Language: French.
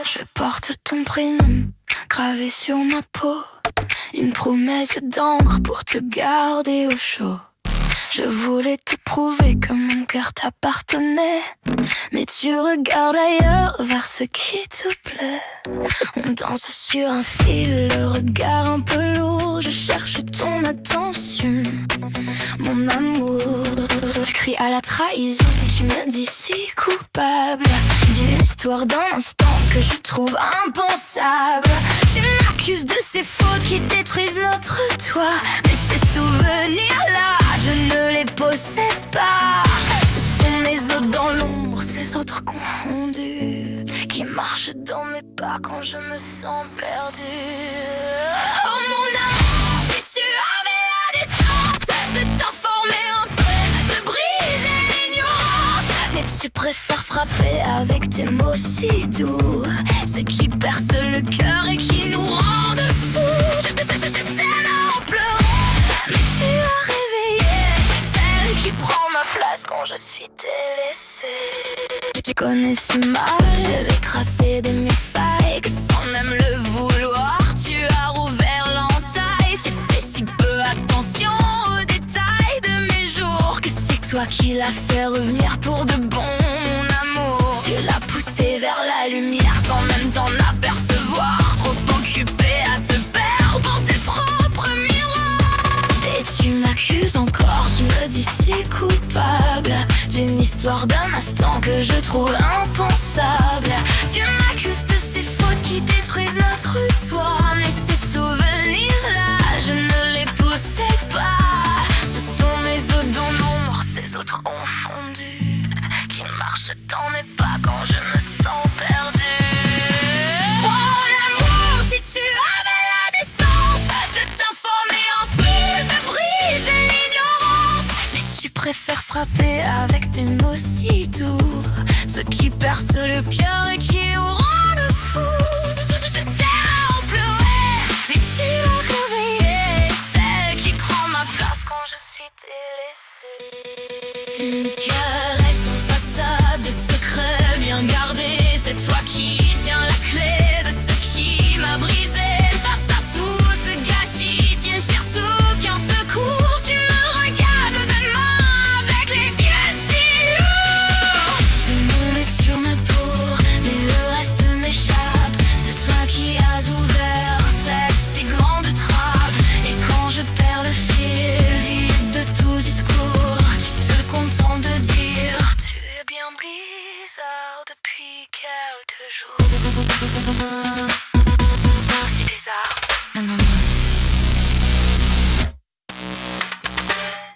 Je porte ton prénom gravé sur ma peau, une promesse d'encre pour te garder au chaud. Je voulais te prouver que mon cœur t'appartenait, mais tu regardes ailleurs vers ce qui te plaît. On danse sur un fil, le regard un peu lourd. Je cherche ton attention, mon amour. Tu cries à la trahison, tu me dis si coupable d'une histoire d'un instant que je trouve impensable. Tu m'accuses de ces fautes qui détruisent notre toit, mais ces souvenirs-là, je ne les possède pas. Ce sont mes os dans l'ombre, ces autres confondus, qui marchent dans mes pas quand je me sens perdu. Oh mon amour, si tu avais la décence de t'informer un peu, de briser l'ignorance, mais tu préfères frapper avec tes mots si doux, ceux qui percent le cœur et qui nous rendent fous. Je t'aime en pleurant, mais tu as réveillé celle qui prend ma place quand je suis délaissée. Tu connais si mal les tracés de mes failles que sans même le vouloir, tu as rouvert l'entaille. Tu fais si peu attention aux détails de mes jours que c'est toi qui l'as fait revenir pour de bon, mon amour. Tu l'as poussé vers la lumière sans même t'en apercevoir, trop occupé à te perdre dans tes propres miroirs. Et tu m'accuses encore, tu me dis si coupable d'une histoire d'un instant que je trouve impensable. Tu m'accuses de ces fautes qui détruisent notre toit, mais ces souvenirs-là, je ne les possède pas. Ce sont mes os dans l'ombre, ces autres confondus, qui marchent dans mes pas quand je me sens perdu. Oh l'amour, si tu avais la décence de t'informer un peu, de briser l'ignorance, mais tu préfères frapper avec tes mots si doux, ceux qui percent le cœur et qui nous rendent fous. Je t'aime en pleurer, mais tu as réveillé celle qui prend ma place quand je suis délaissée. Une caresse en façade de secret bien gardé, c'est toi qui tiens la clé de ce qui m'a brisé. Face à tout ce gâchis, tiens cherche aucun secours. Tu me regardes de main avec les yeux si lourds. Tu me mets sur ma peau, mais le reste m'échappe. C'est toi qui as ouvert cette si grande trappe. Et quand je perds le fil, vide de tout discours, tu te contentes de dire tu es bien bizarre depuis quelques jours.